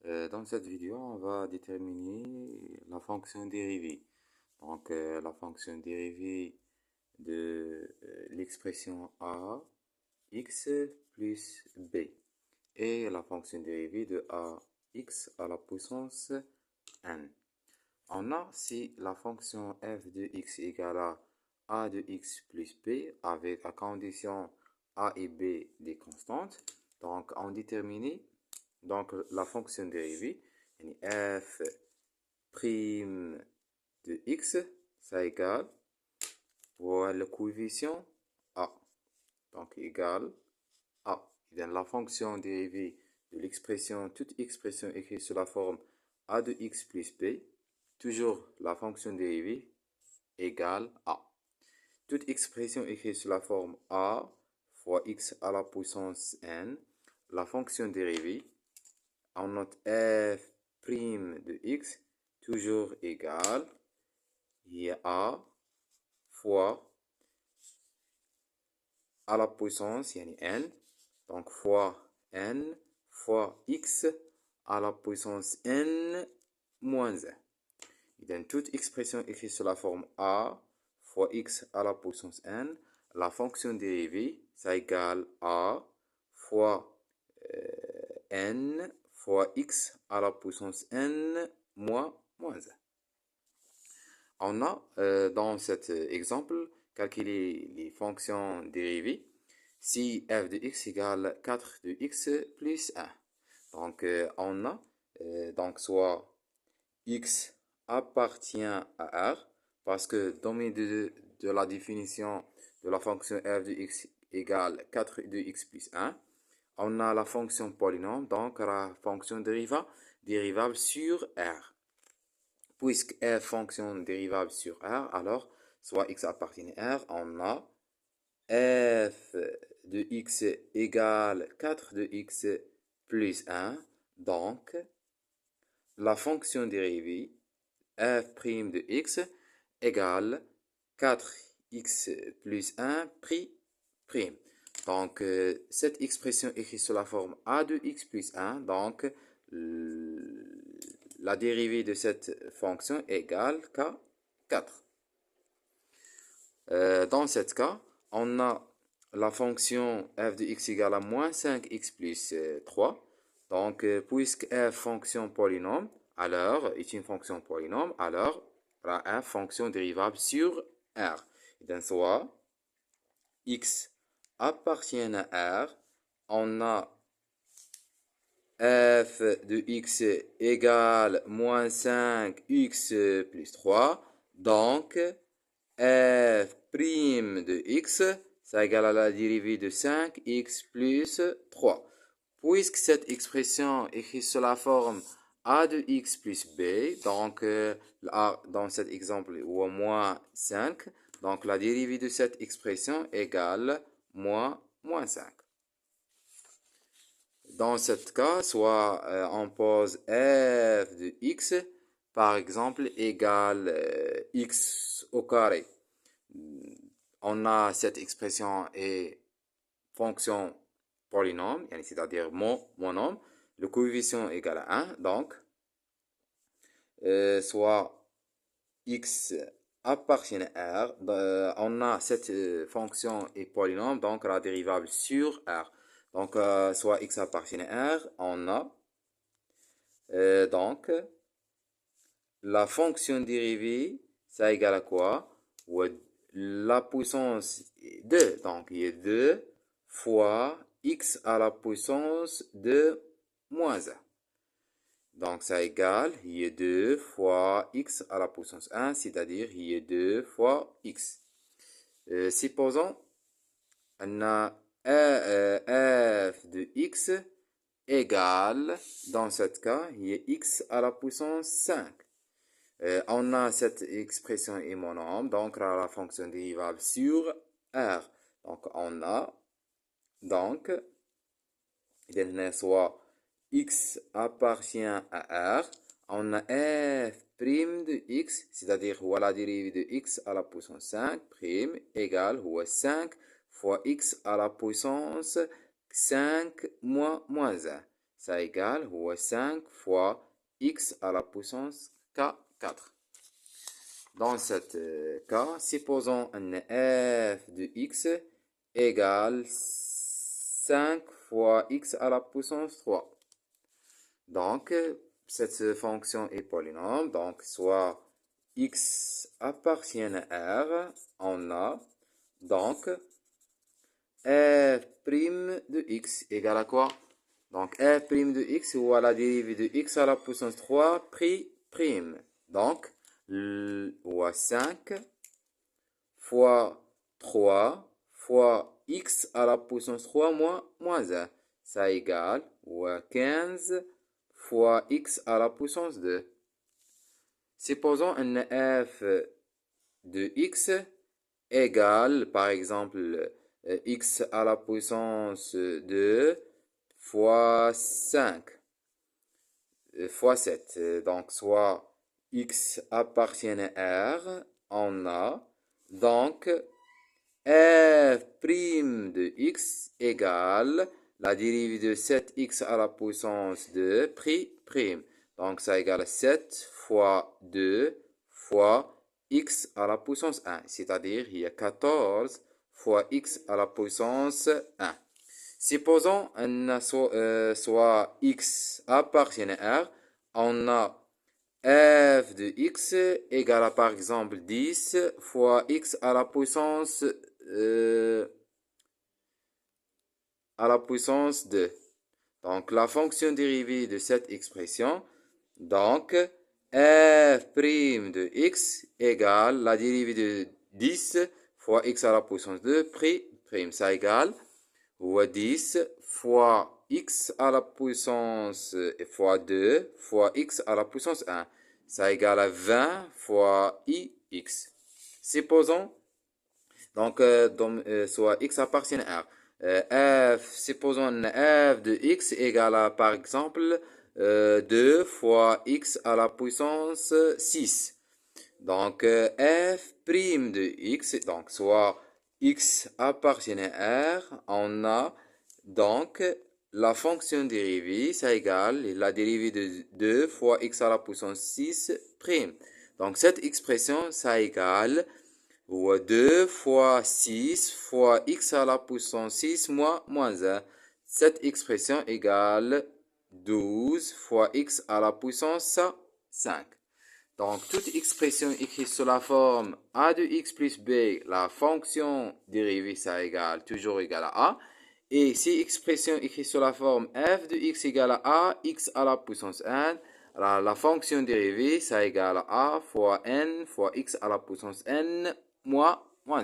Dans cette vidéo, on va déterminer la fonction dérivée. Donc, la fonction dérivée de l'expression a x plus b et la fonction dérivée de a x à la puissance n. On a si la fonction f de x égale à a de x plus b avec la condition a et b des constantes. Donc, on détermine la fonction dérivée, f prime de x, ça égale pour le coefficient a. Donc, égale a. Et la fonction dérivée de l'expression, toute expression écrite sous la forme a de x plus b, toujours la fonction dérivée égale a. Toute expression écrite sous la forme a fois x à la puissance n, la fonction dérivée, on note f prime de x toujours égale a fois à la puissance n, donc fois n fois x à la puissance n moins 1. Et dans toute expression écrite sous la forme a fois x à la puissance n, la fonction dérivée, ça égale a fois n fois x à la puissance n moins 1. On a, dans cet exemple, calculé les fonctions dérivées si f de x égale 4 de x plus 1. Donc, on a donc soit x appartient à R, parce que dans de la définition de la fonction f de x égale 4 de x plus 1, on a la fonction polynôme, donc la fonction dérivable sur R. Puisque f fonction dérivable sur R, alors soit x appartient à R, on a f de x égale 4 de x plus 1, donc la fonction dérivée f' de x égale 4x plus 1 prime. Donc, cette expression écrite sous la forme a de x plus 1, donc la dérivée de cette fonction égale 4. Dans ce cas, on a la fonction f de x égale à moins 5x plus 3. Donc, puisque f fonction polynôme, alors, est une fonction polynôme, alors, la f fonction dérivable sur R. Et donc, soit x appartient à R, on a f de x égale moins 5x plus 3, donc f' de x, ça égale à la dérivée de 5x plus 3. Puisque cette expression est écrite sous la forme a de x plus b, donc dans cet exemple, ou moins 5, donc la dérivée de cette expression égale moins 5. Dans ce cas, soit on pose f de x, par exemple, égale x au carré. On a cette expression et fonction polynôme, c'est-à-dire monôme, le coefficient égale à 1, donc, soit x appartient à R, on a cette fonction et polynôme, donc la dérivable sur R. Donc, soit x appartient à R, on a donc la fonction dérivée, ça égale à quoi? La puissance 2, donc il y a 2 fois x à la puissance de moins 1. Donc ça égale, il y a 2 fois x à la puissance 1, c'est-à-dire il y a 2 fois x. Supposons, on a f de x égale, dans ce cas, il y a x à la puissance 5. On a cette expression est monôme, donc la fonction dérivable sur R. Donc on a, donc, il soit x appartient à R, on a f' de x, c'est-à-dire la dérivée de x à la puissance 5 prime égale 5 fois x à la puissance 5 moins 1. ça égale 5 fois x à la puissance k4. Dans ce cas, supposons un f de x égale 5 fois x à la puissance 3. Donc, cette fonction est polynôme, donc soit x appartient à R, on a, donc f' de x égale à quoi? Donc, f' de x ou à la dérivée de x à la puissance 3 prime. Donc, ou à 5 fois 3 fois x à la puissance 3 moins 1. Ça égale ou à 15 fois x à la puissance 2. Supposons un f de x égale, par exemple, x à la puissance 2 fois 5 fois 7. Donc, soit x appartient à R, on a. Donc, f' de x égale la dérivée de 7x à la puissance 2 prime. Donc, ça égale 7 fois 2 fois x à la puissance 1. C'est-à-dire, il y a 14 fois x à la puissance 1. Supposons soit x appartient à R, on a f de x égale à, par exemple, 10 fois x à la puissance 2. Donc, la fonction dérivée de cette expression, donc, f' de x égale la dérivée de 10 fois x à la puissance 2 prime. Ça égale 10 fois x à la puissance fois 2 fois x à la puissance 1. Ça égale à 20 fois ix. Supposons, donc, soit x appartient à R. Supposons f de x égale à, par exemple, 2 fois x à la puissance 6. Donc, f' de x, donc, soit x appartient à R, on a donc la fonction dérivée, ça égale la dérivée de 2 fois x à la puissance 6 prime. Donc, cette expression, ça égale 2 fois 6 fois x à la puissance 6 moins 1. Cette expression égale 12 fois x à la puissance 5. Donc, toute expression écrite sous la forme a de x plus b, la fonction dérivée, ça égale toujours égal à a. Et si expression écrite sous la forme f de x égale à a, x à la puissance n, alors la fonction dérivée, ça égale à a fois n fois x à la puissance n moins 1.